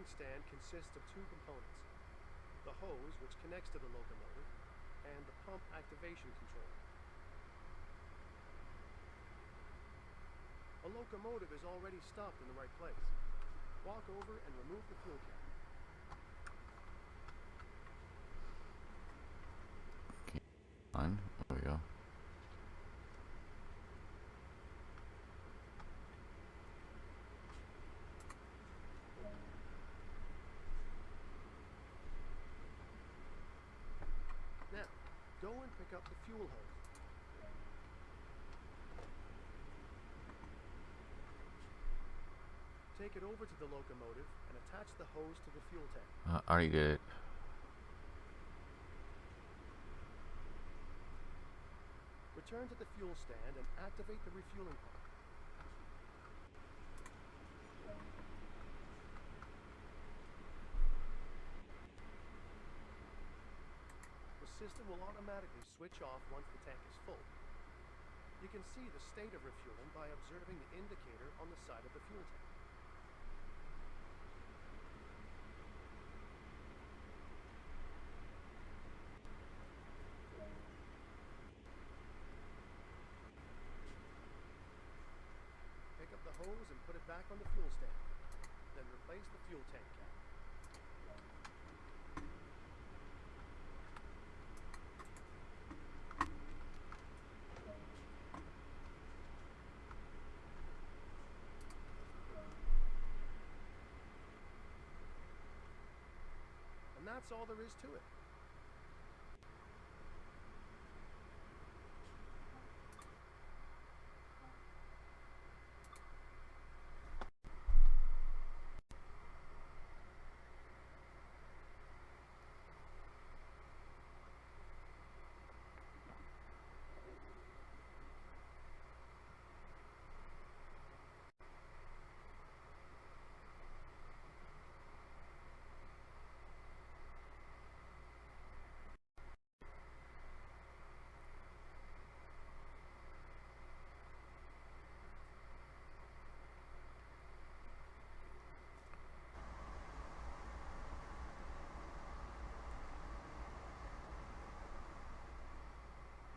refueling stand consists of two components: the hose, which connects to the locomotive, and the pump activation controller. A locomotive is already stopped in the right place. Walk over and remove the fuel cap. Fine. There we go. Now, go and pick up the fuel hose. Take it over to the locomotive and attach the hose to the fuel tank. I already did it. Return to the fuel stand and activate the refueling pump. The system will automatically switch off once the tank is full. You can see the state of refueling by observing the indicator on the side of the fuel tank. Pick up the hose and put it back on the fuel stand. Then replace the fuel tank cap. And that's all there is to it.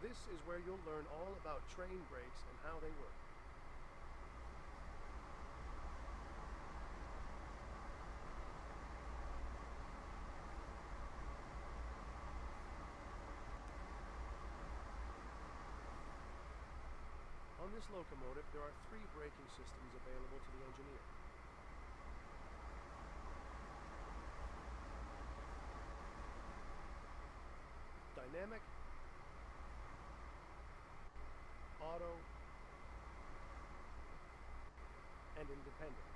This is where you'll learn all about train brakes and how they work. On this locomotive, there are 3 braking systems available to the engineer. Dynamic, auto, and independent.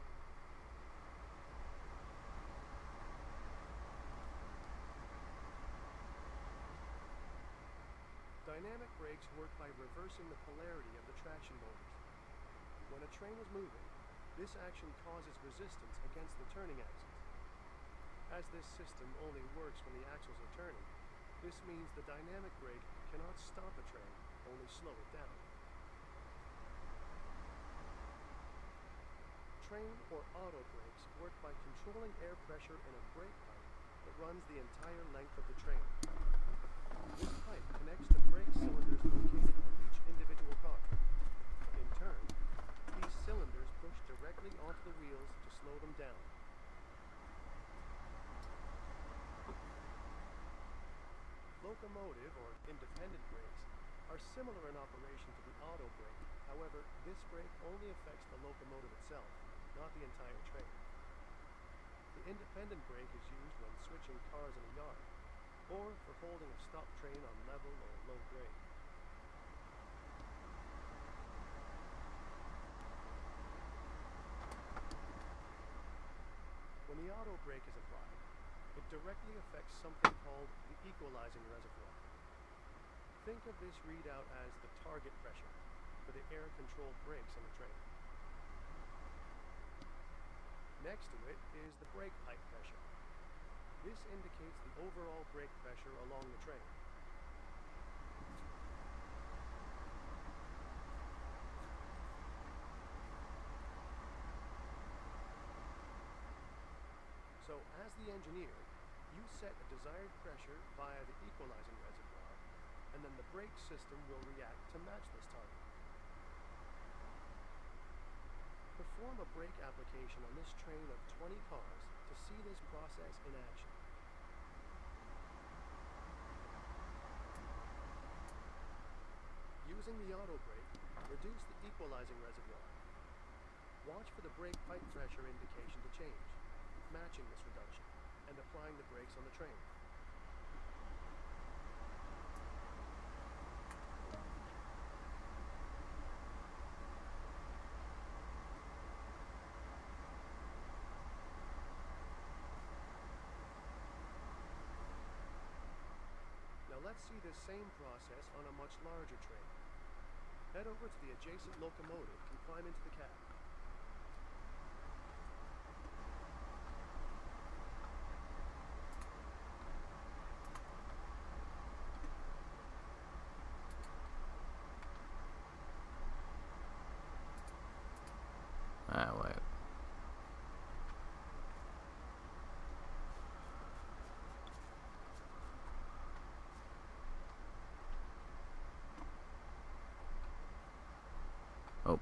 Dynamic brakes work by reversing the polarity of the traction motors. When a train is moving, this action causes resistance against the turning axis. As this system only works when the axles are turning, this means the dynamic brake cannot stop a train, only slow it down. Train or auto brakes work by controlling air pressure in a brake pipe that runs the entire length of the train. This pipe connects to brake cylinders located on each individual car. In turn, these cylinders push directly onto the wheels to slow them down. Locomotive or independent brakes are similar in operation to the auto brake. However, this brake only affects the locomotive itself, not the entire train. The independent brake is used when switching cars in a yard, or for holding a stopped train on level or low grade. When the auto brake is applied, it directly affects something called the equalizing reservoir. Think of this readout as the target pressure for the air-controlled brakes in the train. Next to it is the brake pipe pressure. This indicates the overall brake pressure along the train. the engineer, you set a desired pressure via the equalizing reservoir, and then the brake system will react to match this target. Perform a brake application on this train of 20 cars to see this process in action. Using the auto brake, reduce the equalizing reservoir. Watch for the brake pipe pressure indication to change, matching this reduction, and applying the brakes on the train. Now let's see this same process on a much larger train. Head over to the adjacent locomotive and climb into the cab. Ah, wait. Oh.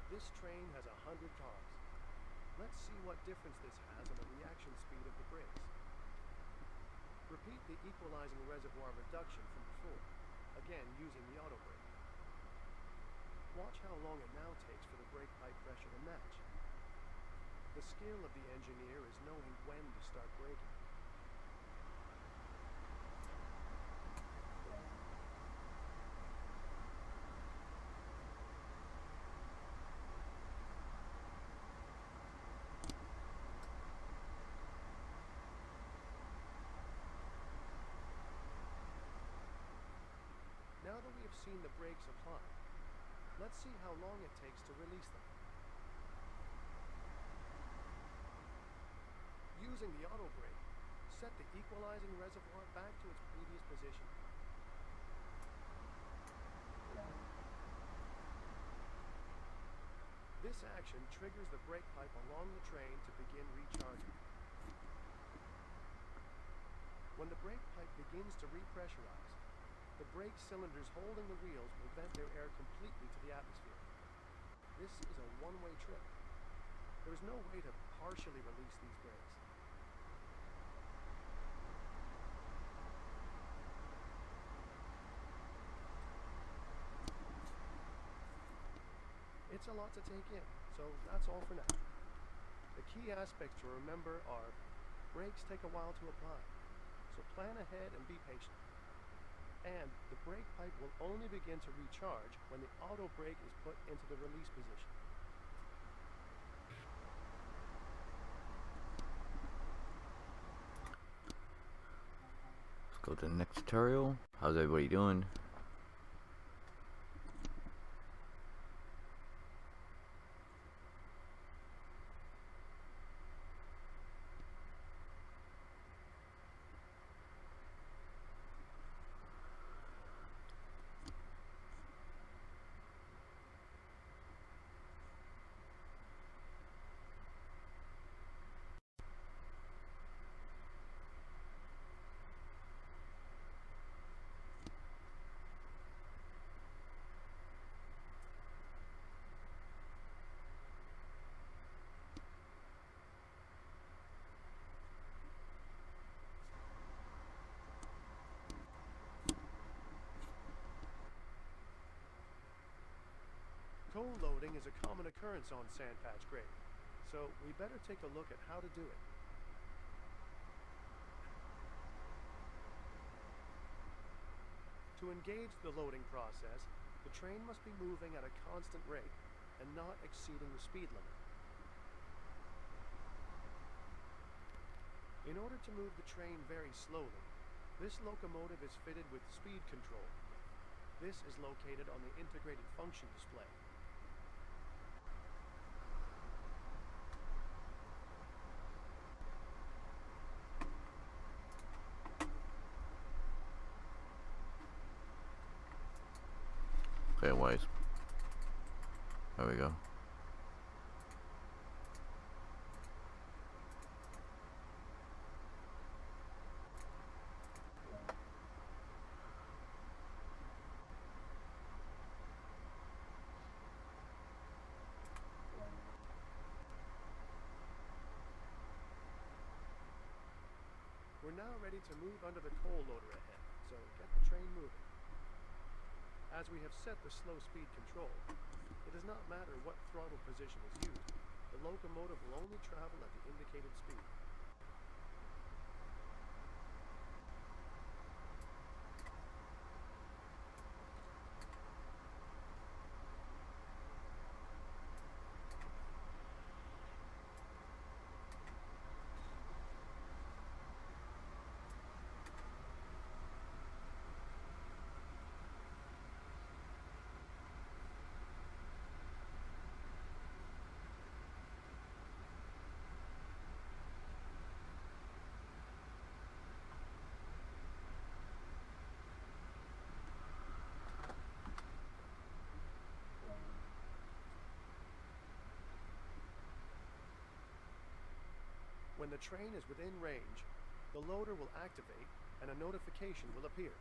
This train has 100 cars. Let's see what difference this has on the reaction speed of the brakes. Repeat the equalizing reservoir reduction from before, again using the auto brake. Watch how long it now takes for the brake pipe pressure to match. The skill of the engineer is knowing when to start braking. Now that we have seen the brakes applied, let's see how long it takes to release them. Using the auto brake, set the equalizing reservoir back to its previous position. This action triggers the brake pipe along the train to begin recharging. When the brake pipe begins to repressurize, the brake cylinders holding the wheels will vent their air completely to the atmosphere. This is a one-way trip. There is no way to partially release these brakes. It's a lot to take in, so that's all for now. The key aspects to remember are brakes take a while to apply, so plan ahead and be patient. And the brake pipe will only begin to recharge when the auto brake is put into the release position. Let's go to the next tutorial. How's everybody doing? Coal loading is a common occurrence on sand patch grade, so we better take a look at how to do it. To engage the loading process, the train must be moving at a constant rate and not exceeding the speed limit. In order to move the train very slowly, this locomotive is fitted with speed control This is located on the integrated function display. Okay, wise. There we go. We're now ready to move under the coal loader ahead, so get the train moving. As we have set the slow speed control, it does not matter what throttle position is used. The locomotive will only travel at the indicated speed. When the train is within range, the loader will activate and a notification will appear.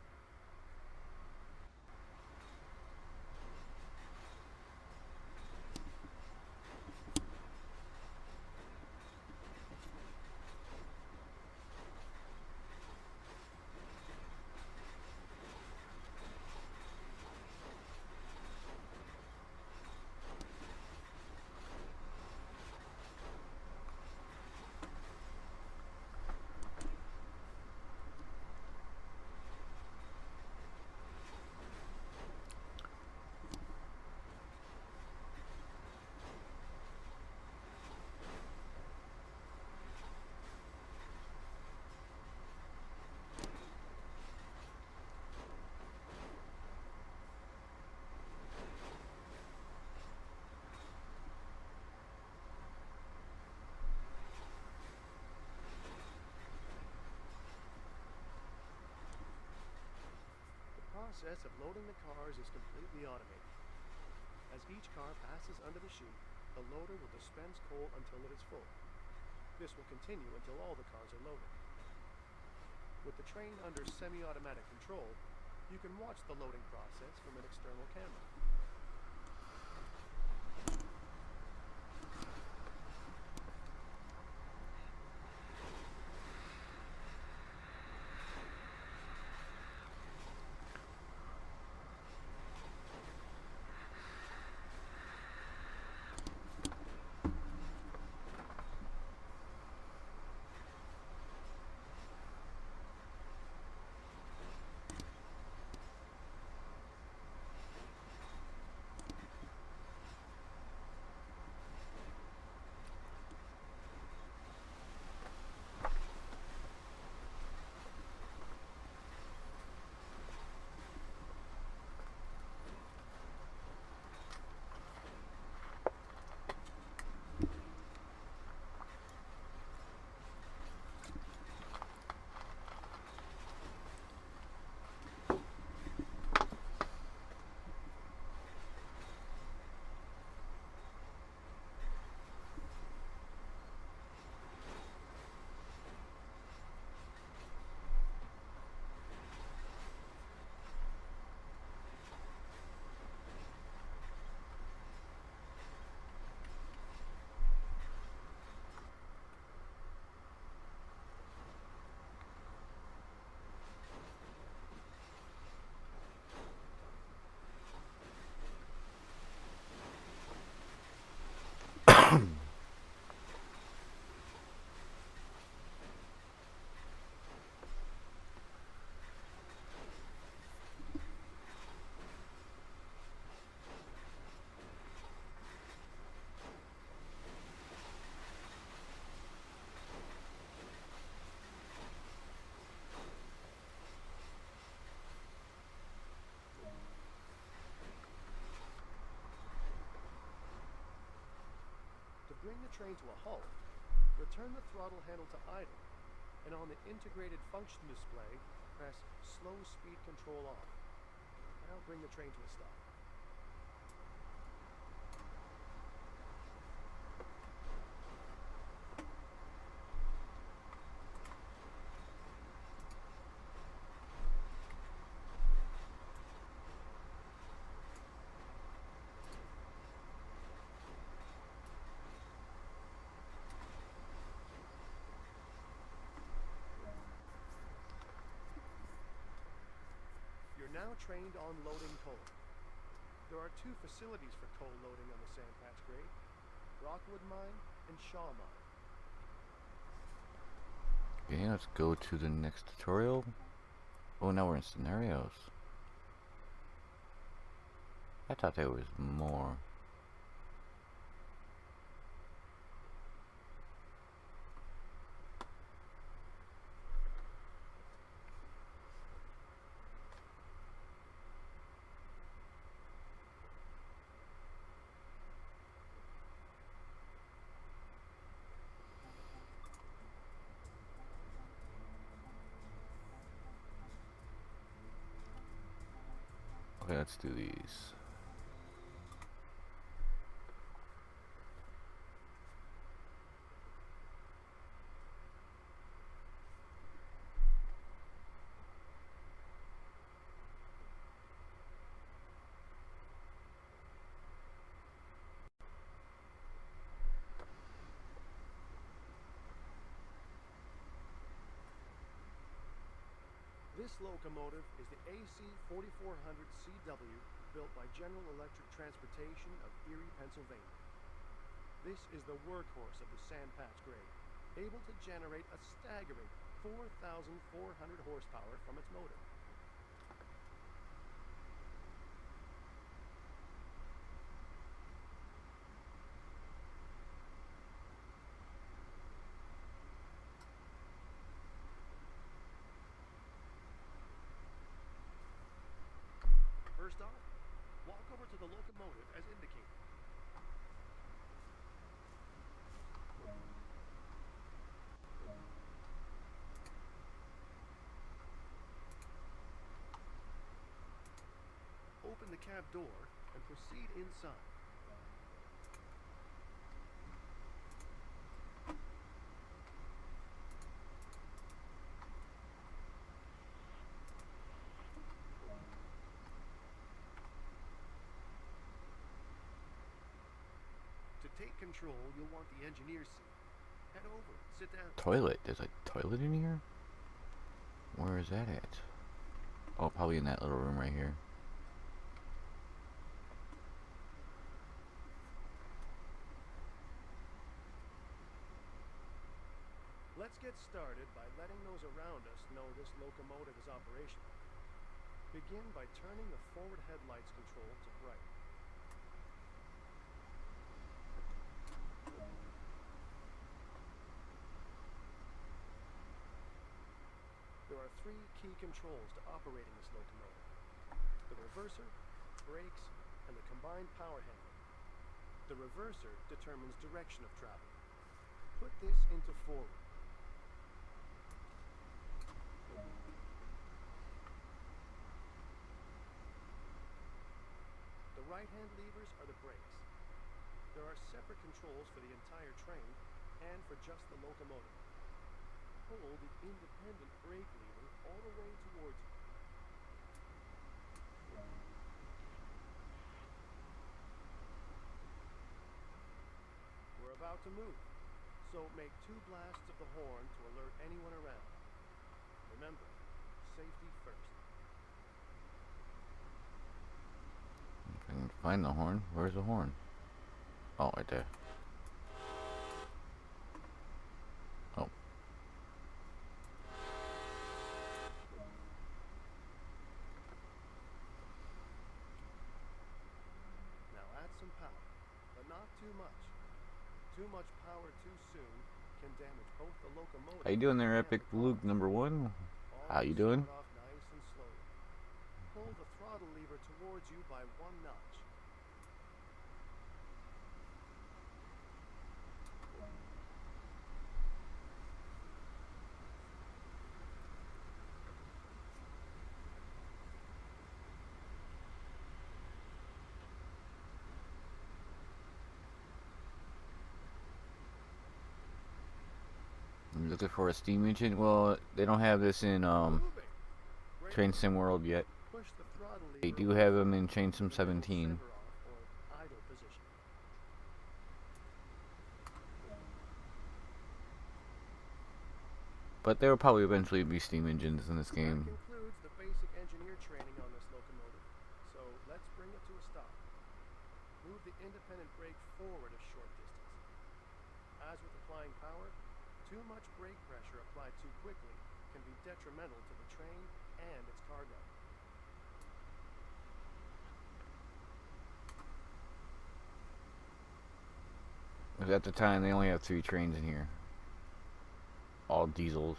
The process of loading the cars is completely automated. As each car passes under the chute, the loader will dispense coal until it is full. This will continue until all the cars are loaded. With the train under semi-automatic control, you can watch the loading process from an external camera. bring the train to a halt, return the throttle handle to idle, and on the integrated function display, press slow speed control off. Now bring the train to a stop. You're now trained on loading coal. There are two facilities for coal loading on the Sandpatch grade, Rockwood Mine and Shaw Mine. Okay, let's go to the next tutorial. Oh, now we're in scenarios. I thought there was more. Okay, let's do these. This locomotive is the AC 4400CW built by General Electric Transportation of Erie, Pennsylvania. This is the workhorse of the Sandpatch grade, able to generate a staggering 4,400 horsepower from its motor. First off, walk over to the locomotive as indicated. Open the cab door and proceed inside. To take control, you'll want the engineer's seat. Head over, sit down. Toilet. There's a toilet in here? Where is that at? Oh, probably in that little room right here. Let's get started by letting those around us know this locomotive is operational. Begin by turning the forward headlights control to bright. There are three key controls to operating this locomotive: the reverser, brakes, and the combined power handle. The reverser determines direction of travel. Put this into forward. The right-hand levers are the brakes. There are separate controls for the entire train and for just the locomotive. Pull the independent brake lever all the way towards you. We're about to move, so make 2 blasts of the horn to alert anyone around. Remember, safety first. I can find the horn. Where's the horn? Oh, right there. Oh. Now add some power, but not too much. Too much power too soon can damage both the locomotive. How you doing there, and Epic the Luke car. number 1? How you Always doing? start off nice and slowly. Pull the throttle lever towards you by 1 notch. looking for a steam engine. Well, they don't have this in Moving. Brake Train Sim World yet. Push the throttle They lever do when have full them in Train to Sim the middle 17. center off or idle position. But there will probably eventually be steam engines in this That game. concludes the basic engineer training on this locomotive. So let's bring it to a stop. Move the independent brake forward a short distance. As with applying power, too much brake pressure applied too quickly can be detrimental to the train and its cargo. At the time, they only have 3 trains in here. All diesels.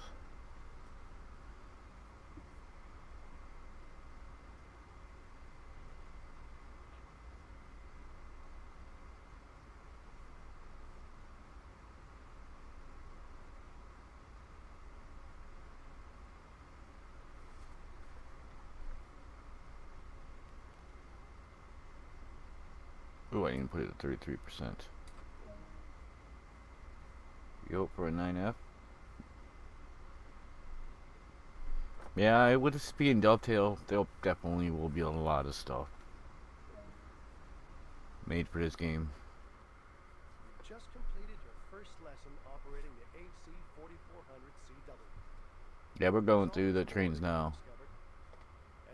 Ooh, I didn't put it at 33%. You hope for a 9F? Yeah, with the speed and dovetail, there definitely will be a lot of stuff made for this game. You've just completed your first lesson operating the AC 4400 CW. Yeah, we're going There's through the always more trains to be now.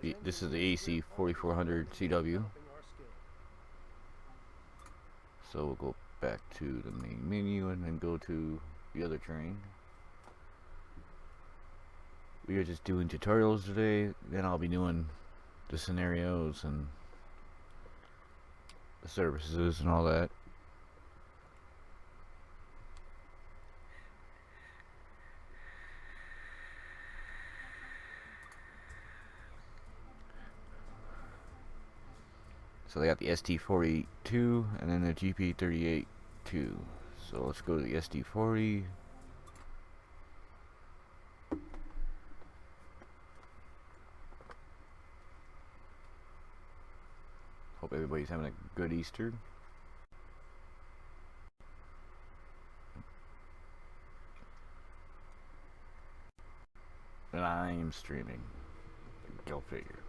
discovered. As This is the engineers, AC we're always 4400 learning and CW. developing our skills. So we'll go back to the main menu and then go to the other train. We are just doing tutorials today. Then I'll be doing the scenarios and the services and all that. So they got the ST42 and then the GP38 2. So let's go to the ST40. Hope everybody's having a good Easter. And I am streaming. Go figure.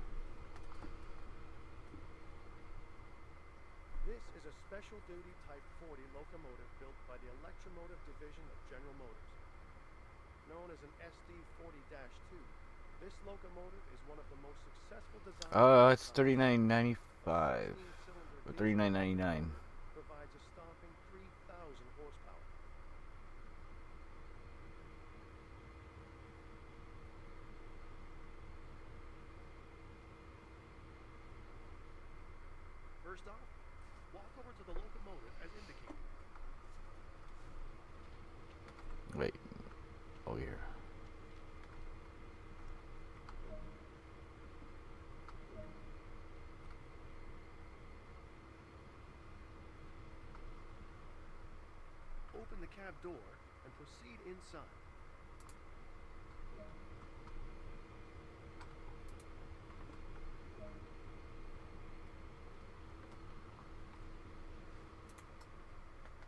This is a special duty Type 40 locomotive built by the Electromotive Division of General Motors. Known as an SD40-2, this locomotive is one of the most successful designs. It's $39.95 or $39.99. Provides a stomping 3,000 horsepower. First off, walk over to the locomotive as indicated. Wait. Oh, here. Open the cab door and proceed inside.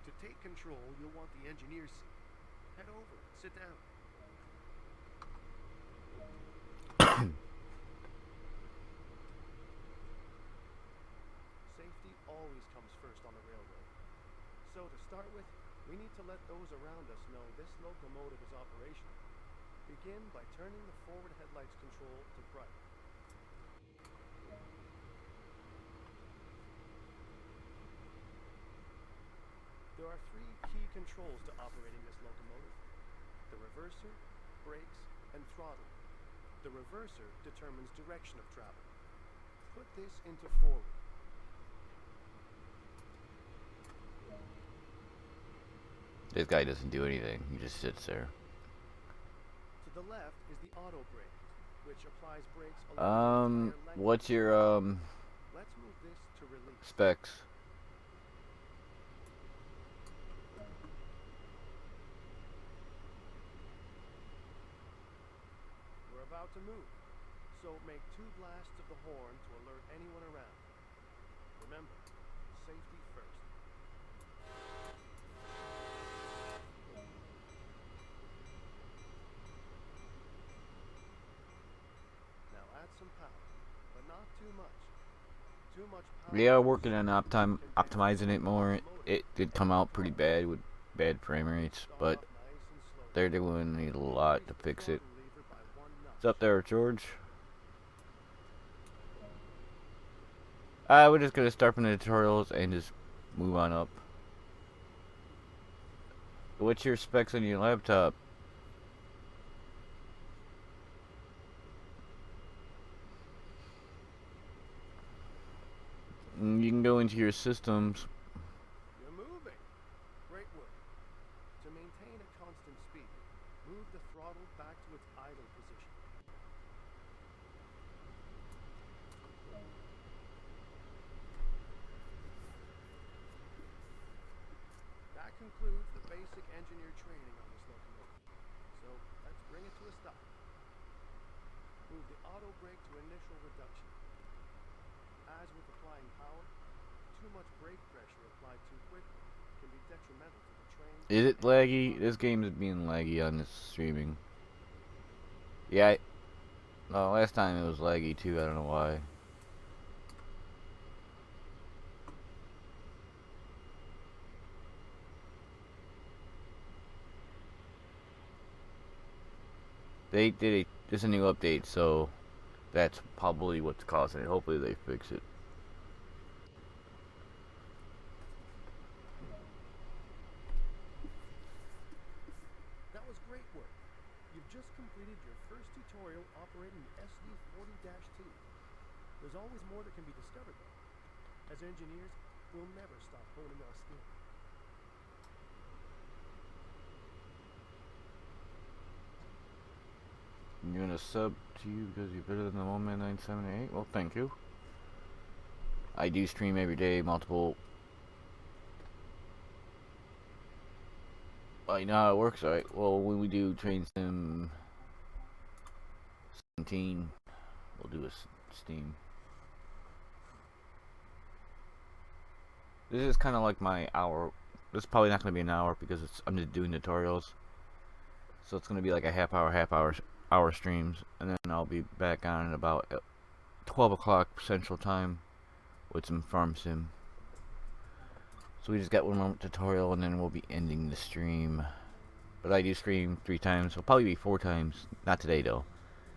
To take control, you'll want the engineer's seat. Head over and sit down. Safety always comes first on the railroad. So to start with, we need to let those around us know this locomotive is operational. Begin by turning the forward headlights control to bright. There are 3 key controls to operating this locomotive: the reverser, brakes, and throttle. The reverser determines direction of travel. Put this into forward. This guy doesn't do anything. He just sits there. To the left is the auto brake, which applies brakes along the entire length. What's your Let's move this to release. specs? We're about to move, so make 2 blasts of the horn to alert anyone around. Remember, safety first. Too much power Yeah, to working on resist can optimizing it temporarily more. halt the motor. It did come out pretty bad with bad frame rates, Start but off nice and slow. they're doing a lot to Increase the fix it. throttle lever by 1 What's up notch. there, George? We're just gonna start from the tutorials and just move on up. What's your specs on your laptop? You can go into your systems. You're moving. Great work. To maintain a constant speed, move the throttle back to its idle position. That concludes the basic engineer training on this locomotive. So let's bring it to a stop. Move the auto brake to initial reduction. As with applying power, too much brake pressure applied too quickly can be detrimental to the train. Is it laggy? This game is being laggy on this streaming. Yeah, no, last time it was laggy too. I don't know why. They did this is a new update, so that's probably what's causing it. Hopefully they fix it. That was great work. You've just completed your first tutorial operating the SD40-2. There's always more that can be discovered though. As engineers, we'll never stop honing our skill. You're gonna sub to you because you're better than the Moment 978. Well, thank you. I do stream every day, multiple. I know how it works, right? Well, when we do Train Sim 17, we'll do a Steam. This is kind of like my hour. This is probably not gonna be an hour because I'm just doing tutorials. So it's gonna be like a half hour streams, and then I'll be back on at about 12 o'clock Central Time with some Farm Sim. So we just got one more tutorial, and then we'll be ending the stream. But I do stream 3 times. It'll probably be 4 times. Not today though,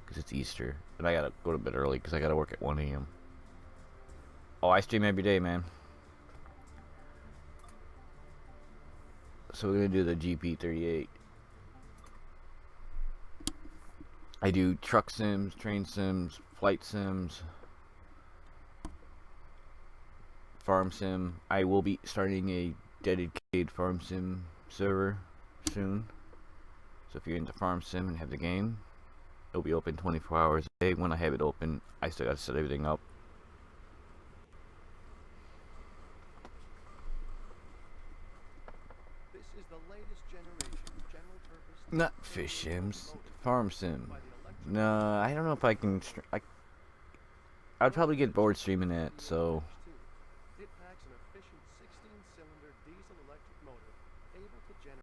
because it's Easter, and I gotta go to bed early because I gotta work at 1 a.m. Oh, I stream every day, man. So we're gonna do the GP38. I do truck sims, train sims, flight sims, farm sim. I will be starting a dedicated farm sim server soon. So if you're into farm sim and have the game, it'll be open 24 hours a day. When I have it open, I still gotta set everything up. This is the latest generation general purpose. Not fish sims, farm sim. No, I don't know if I can. I'd probably get bored streaming that. So It packs an efficient 16-cylinder diesel electric motor able to generate